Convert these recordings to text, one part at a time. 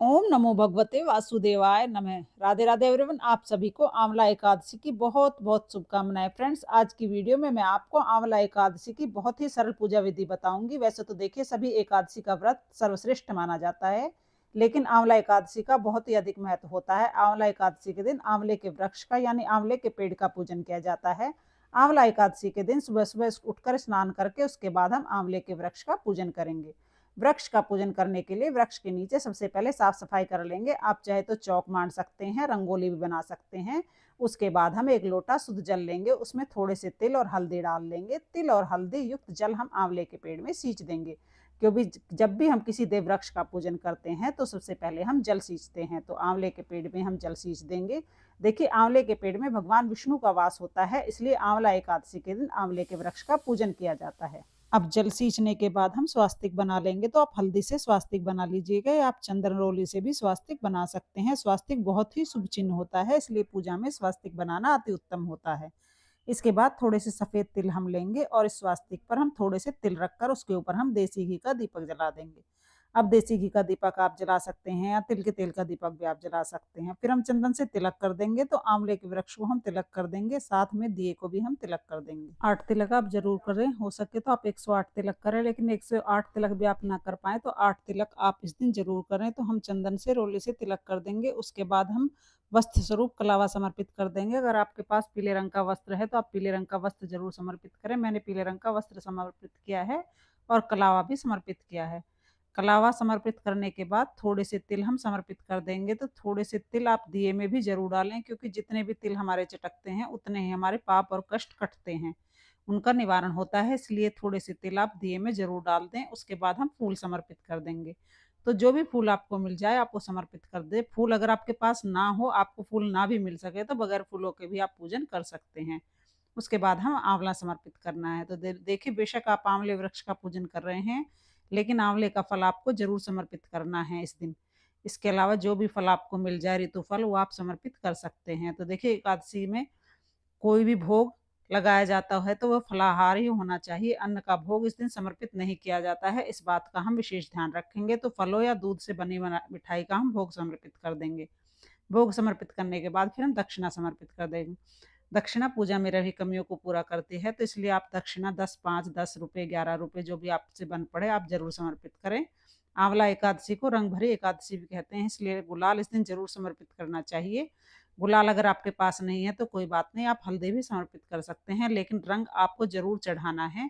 ओम नमो भगवते वासुदेवाय नमः। राधे राधे एवरीवन। आप सभी को आंवला एकादशी की बहुत बहुत शुभकामनाएं। फ्रेंड्स, आज की वीडियो में मैं आपको आंवला एकादशी की बहुत ही सरल पूजा विधि बताऊंगी। वैसे तो देखिए, सभी एकादशी का व्रत सर्वश्रेष्ठ माना जाता है, लेकिन आंवला एकादशी का बहुत ही अधिक महत्व होता है। आंवला एकादशी के दिन आंवले के वृक्ष का यानी आंवले के पेड़ का पूजन किया जाता है। आंवला एकादशी के दिन सुबह सुबह उठकर स्नान करके उसके बाद हम आंवले के वृक्ष का पूजन करेंगे। वृक्ष का पूजन करने के लिए वृक्ष के नीचे सबसे पहले साफ सफाई कर लेंगे। आप चाहे तो चौक मार सकते हैं, रंगोली भी बना सकते हैं। उसके बाद हम एक लोटा शुद्ध जल लेंगे, उसमें थोड़े से तिल और हल्दी डाल लेंगे। तिल और हल्दी युक्त जल हम आंवले के पेड़ में सींच देंगे, क्योंकि जब भी हम किसी देव वृक्ष का पूजन करते हैं तो सबसे पहले हम जल सींचते हैं, तो आंवले के पेड़ में हम जल सींच देंगे। देखिए, आंवले के पेड़ में भगवान विष्णु का वास होता है, इसलिए आंवला एकादशी के दिन आंवले के वृक्ष का पूजन किया जाता है। अब जल सींचने के बाद हम स्वास्तिक बना लेंगे, तो आप हल्दी से स्वास्तिक बना लीजिएगा या आप चंदन रोली से भी स्वास्तिक बना सकते हैं। स्वास्तिक बहुत ही शुभ चिन्ह होता है, इसलिए पूजा में स्वास्तिक बनाना अति उत्तम होता है। इसके बाद थोड़े से सफेद तिल हम लेंगे और इस स्वास्तिक पर हम थोड़े से तिल रखकर उसके ऊपर हम देसी घी का दीपक जला देंगे। अब देसी घी का दीपक आप जला सकते हैं या तिल के तेल का दीपक भी आप जला सकते हैं। फिर हम चंदन से तिलक कर देंगे, तो आंवले के वृक्ष को हम तिलक कर देंगे, साथ में दिए को भी हम तिलक कर देंगे। 8 तिलक आप जरूर करें, हो सके तो आप 108 तिलक करें, लेकिन 108 तिलक भी आप ना कर पाए तो 8 तिलक आप इस दिन जरूर करें। तो हम चंदन से रोली से तिलक कर देंगे। उसके बाद हम वस्त्र स्वरूप कलावा समर्पित कर देंगे। अगर आपके पास पीले रंग का वस्त्र है तो आप पीले रंग का वस्त्र जरूर समर्पित करें। मैंने पीले रंग का वस्त्र समर्पित किया है और कलावा भी समर्पित किया है। कलावा समर्पित करने के बाद थोड़े से तिल हम समर्पित कर देंगे, तो थोड़े से तिल आप दिए में भी जरूर डालें, क्योंकि जितने भी तिल हमारे चटकते हैं उतने ही हमारे पाप और कष्ट कटते हैं, उनका निवारण होता है। इसलिए थोड़े से तिल आप दिए में जरूर डाल दें। उसके बाद हम फूल समर्पित कर देंगे, तो जो भी फूल आपको मिल जाए आप वो समर्पित कर दे। फूल अगर आपके पास ना हो, आपको फूल ना भी मिल सके, तो बगैर फूलों के भी आप पूजन कर सकते हैं। उसके बाद हम आंवला समर्पित करना है। तो देखिए, बेशक आप आंवले वृक्ष का पूजन कर रहे हैं, लेकिन आंवले का फल आपको जरूर समर्पित करना है इस दिन। इसके अलावा जो भी फल आपको मिल जाए, ऋतु फल, वो आप समर्पित कर सकते हैं। तो देखिए, एकादशी में कोई भी भोग लगाया जाता है तो वह फलाहार ही होना चाहिए। अन्न का भोग इस दिन समर्पित नहीं किया जाता है, इस बात का हम विशेष ध्यान रखेंगे। तो फलों या दूध से बनी मिठाई का हम भोग समर्पित कर देंगे। भोग समर्पित करने के बाद फिर हम दक्षिणा समर्पित कर देंगे। दक्षिणा पूजा में रही कमियों को पूरा करती है, तो इसलिए आप दक्षिणा 10, 5, 10 रुपये, 11 रुपये, जो भी आपसे बन पड़े आप जरूर समर्पित करें। आंवला एकादशी को रंग भरी एकादशी भी कहते हैं, इसलिए गुलाल इस दिन जरूर समर्पित करना चाहिए। गुलाल अगर आपके पास नहीं है तो कोई बात नहीं, आप हल्दी भी समर्पित कर सकते हैं, लेकिन रंग आपको जरूर चढ़ाना है।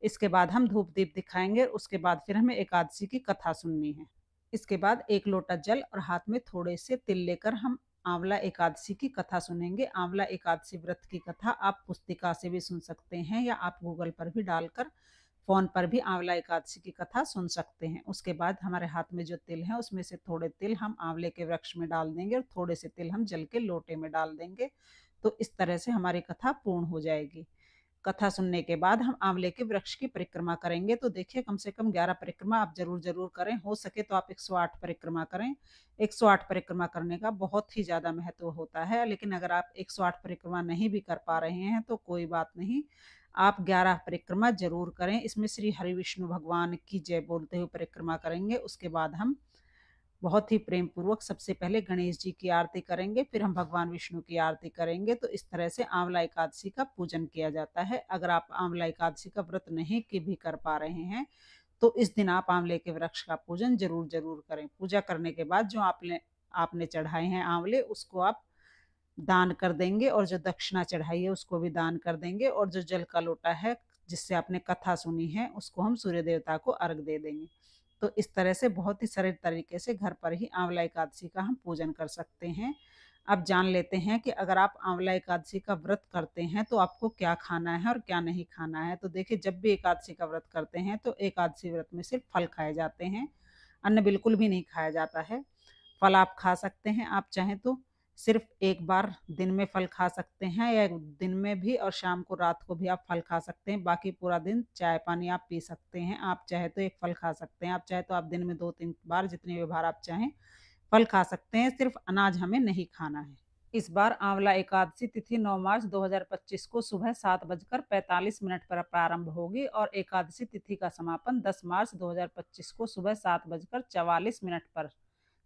इसके बाद हम धूप दीप दिखाएंगे। उसके बाद फिर हमें एकादशी की कथा सुननी है। इसके बाद एक लोटा जल और हाथ में थोड़े से तिल लेकर हम आंवला एकादशी की कथा सुनेंगे। आंवला एकादशी व्रत की कथा आप पुस्तिका से भी सुन सकते हैं या आप गूगल पर भी डालकर फोन पर भी आंवला एकादशी की कथा सुन सकते हैं। उसके बाद हमारे हाथ में जो तिल है उसमें से थोड़े तिल हम आंवले के वृक्ष में डाल देंगे और थोड़े से तिल हम जल के लोटे में डाल देंगे। तो इस तरह से हमारी कथा पूर्ण हो जाएगी। कथा सुनने के बाद हम आंवले के वृक्ष की परिक्रमा करेंगे। तो देखिए, कम से कम 11 परिक्रमा आप जरूर जरूर करें, हो सके तो आप 108 परिक्रमा करें। 108 परिक्रमा करने का बहुत ही ज्यादा महत्व होता है, लेकिन अगर आप 108 परिक्रमा नहीं भी कर पा रहे हैं तो कोई बात नहीं, आप 11 परिक्रमा जरूर करें। इसमें श्री हरि विष्णु भगवान की जय बोलते हुए परिक्रमा करेंगे। उसके बाद हम बहुत ही प्रेम पूर्वक सबसे पहले गणेश जी की आरती करेंगे, फिर हम भगवान विष्णु की आरती करेंगे। तो इस तरह से आंवला एकादशी का पूजन किया जाता है। अगर आप आंवला एकादशी का व्रत नहीं की भी कर पा रहे हैं तो इस दिन आप आंवले के वृक्ष का पूजन जरूर जरूर करें। पूजा करने के बाद जो आपने आपने चढ़ाए हैं आंवले, उसको आप दान कर देंगे, और जो दक्षिणा चढ़ाई है उसको भी दान कर देंगे, और जो जल का लोटा है जिससे आपने कथा सुनी है उसको हम सूर्य देवता को अर्घ दे देंगे। तो इस तरह से बहुत ही सरल तरीके से घर पर ही आंवला एकादशी का हम पूजन कर सकते हैं। अब जान लेते हैं कि अगर आप आंवला एकादशी का व्रत करते हैं तो आपको क्या खाना है और क्या नहीं खाना है। तो देखिए, जब भी एकादशी का व्रत करते हैं तो एकादशी व्रत में सिर्फ फल खाए जाते हैं, अन्न बिल्कुल भी नहीं खाया जाता है। फल आप खा सकते हैं, आप चाहें तो सिर्फ एक बार दिन में फल खा सकते हैं, या दिन में भी और शाम को रात को भी आप फल खा सकते हैं। बाकी पूरा दिन चाय पानी आप पी सकते हैं। आप चाहे तो एक फल खा सकते हैं, आप चाहे तो आप दिन में 2-3 बार, जितनी भी बार आप चाहें, फल खा सकते हैं। सिर्फ अनाज हमें नहीं खाना है। इस बार आंवला एकादशी तिथि 9 मार्च 2025 को सुबह 7:45 पर प्रारंभ होगी और एकादशी तिथि का समापन 10 मार्च 2025 को सुबह 7:44 पर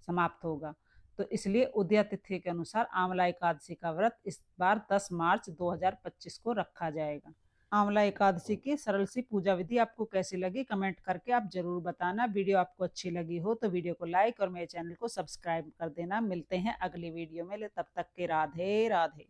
समाप्त होगा। तो इसलिए उदया तिथि के अनुसार आंवला एकादशी का व्रत इस बार 10 मार्च 2025 को रखा जाएगा। आंवला एकादशी की सरल सी पूजा विधि आपको कैसी लगी कमेंट करके आप जरूर बताना। वीडियो आपको अच्छी लगी हो तो वीडियो को लाइक और मेरे चैनल को सब्सक्राइब कर देना। मिलते हैं अगली वीडियो में, तब तक के राधे राधे।